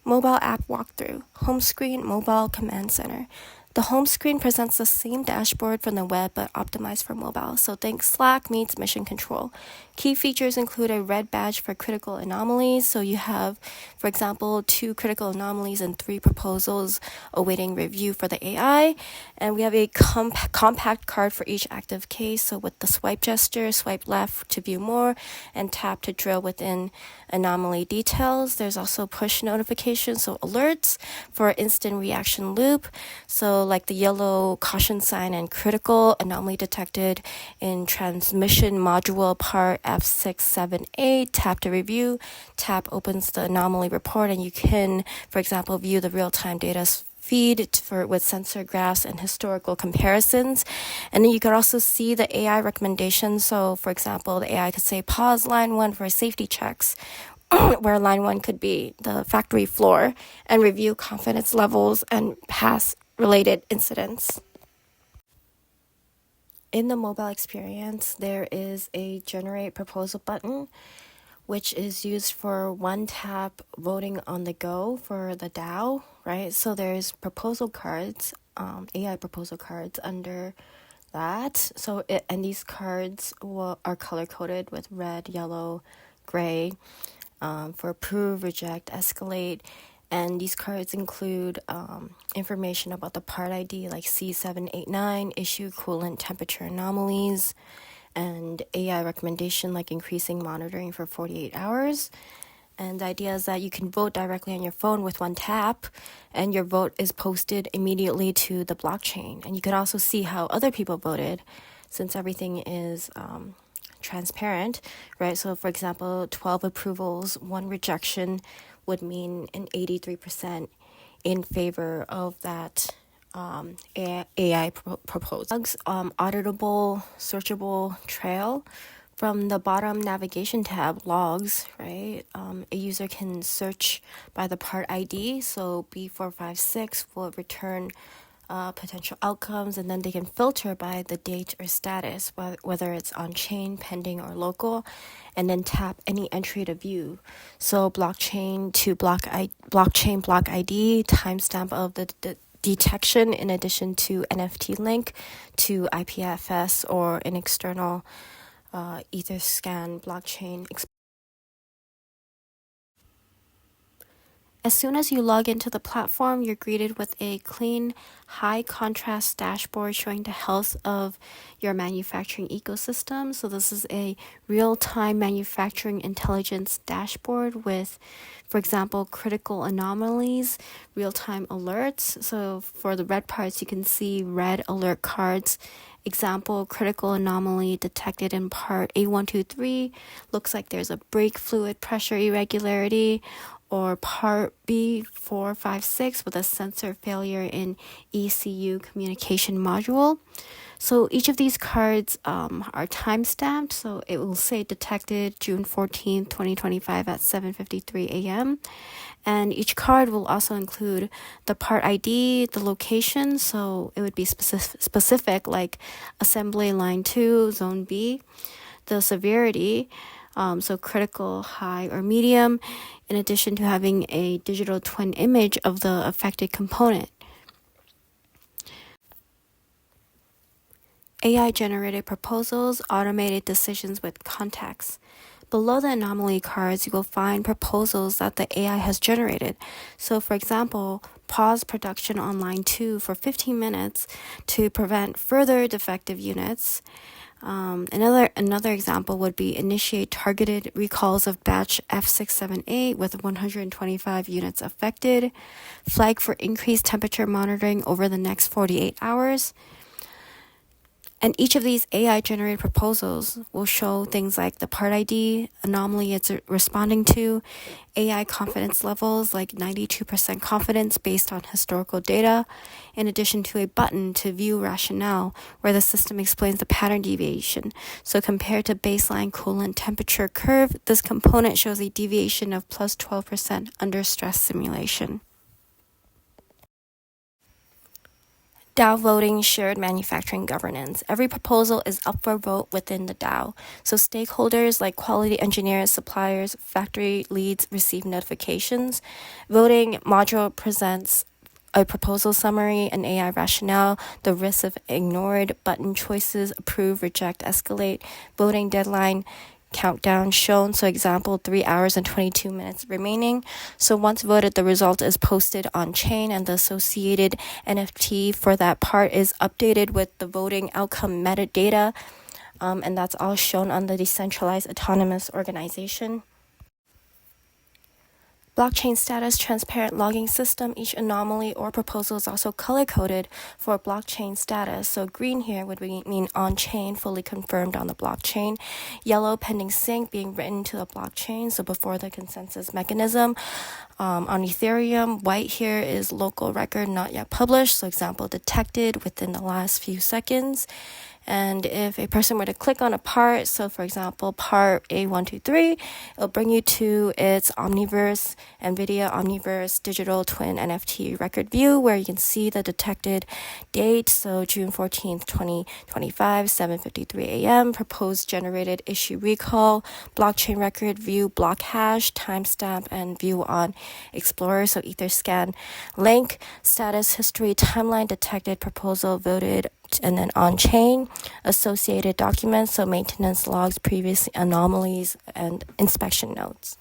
Mobile app walkthrough, home screen, mobile command center. The home screen presents the same dashboard from the web but optimized for mobile, so think Slack meets mission control. Key features include a red badge for critical anomalies, so you have, for example, 2 critical anomalies and 3 proposals awaiting review for the AI, and we have a compact card for each active case, so with the swipe gesture, swipe left to view more, and tap to drill within anomaly details. There's also push notifications, so alerts for instant reaction loop, so like the yellow caution sign and critical anomaly detected in transmission module part F678. Tap to review. Tap opens the anomaly report, and you can, for example, view the real-time data feed with sensor graphs and historical comparisons. And then you could also see the AI recommendations. So for example, the AI could say pause line 1 for safety checks, where line 1 could be the factory floor, and review confidence levels and past related incidents. In the mobile experience, there is a generate proposal button, which is used for one tap voting on the go for the DAO, right? So there's proposal cards, AI proposal cards under that. And these cards are color coded with red, yellow, gray for approve, reject, escalate. And these cards include information about the part ID like C789, issue coolant temperature anomalies, and AI recommendation like increasing monitoring for 48 hours. And the idea is that you can vote directly on your phone with one tap, and your vote is posted immediately to the blockchain. And you can also see how other people voted, since everything is transparent, right? So for example, 12 approvals, 1 rejection would mean an 83% in favor of that AI proposal. Auditable, searchable trail. From the bottom navigation tab, logs, right? A user can search by the part ID, so B456 will return potential outcomes, and then they can filter by the date or status, whether it's on chain, pending, or local, and then tap any entry to view. So blockchain to blockchain block ID, timestamp of the detection, in addition to NFT link to IPFS or an external Etherscan blockchain. As soon as you log into the platform, you're greeted with a clean, high-contrast dashboard showing the health of your manufacturing ecosystem. So this is a real-time manufacturing intelligence dashboard with, for example, critical anomalies, real-time alerts. So for the red parts, you can see red alert cards. Example, critical anomaly detected in part A123. Looks like there's a brake fluid pressure irregularity. Or part B456 with a sensor failure in ECU communication module. So each of these cards are time-stamped, so it will say detected June 14th, 2025 at 7:53 a.m. And each card will also include the part ID, the location, so it would be specific like assembly line 2, zone B, the severity, so critical, high, or medium, in addition to having a digital twin image of the affected component. AI-generated proposals, automated decisions with context. Below the anomaly cards, you will find proposals that the AI has generated. So for example, pause production on line 2 for 15 minutes to prevent further defective units. Another example would be initiate targeted recalls of batch F678 with 125 units affected, flag for increased temperature monitoring over the next 48 hours. And each of these AI-generated proposals will show things like the part ID, anomaly it's responding to, AI confidence levels like 92% confidence based on historical data, in addition to a button to view rationale where the system explains the pattern deviation. So compared to baseline coolant temperature curve, this component shows a deviation of plus 12% under stress simulation. DAO voting, shared manufacturing governance. Every proposal is up for vote within the DAO. So stakeholders like quality engineers, suppliers, factory leads receive notifications. Voting module presents a proposal summary, an AI rationale, the risks of ignored, button choices, approve, reject, escalate, voting deadline, countdown shown. So example, 3 hours and 22 minutes remaining. So once voted, the result is posted on chain and the associated NFT for that part is updated with the voting outcome metadata. And that's all shown on the decentralized autonomous organization. Blockchain status transparent logging system. Each anomaly or proposal is also color-coded for blockchain status. So green here would mean on-chain, fully confirmed on the blockchain. Yellow, pending sync, being written to the blockchain, so before the consensus mechanism. On Ethereum, white here is local record not yet published. So example, detected within the last few seconds. And if a person were to click on a part, so for example, part A123, it'll bring you to its Omniverse, NVIDIA Omniverse digital twin NFT record view, where you can see the detected date. So June 14th, 2025, 7:53 a.m., proposed generated issue recall, blockchain record view, block hash, timestamp, and view on Explorer. So Etherscan link, status, history, timeline, detected, proposal, voted, and then on-chain, associated documents, so maintenance logs, previous anomalies, and inspection notes.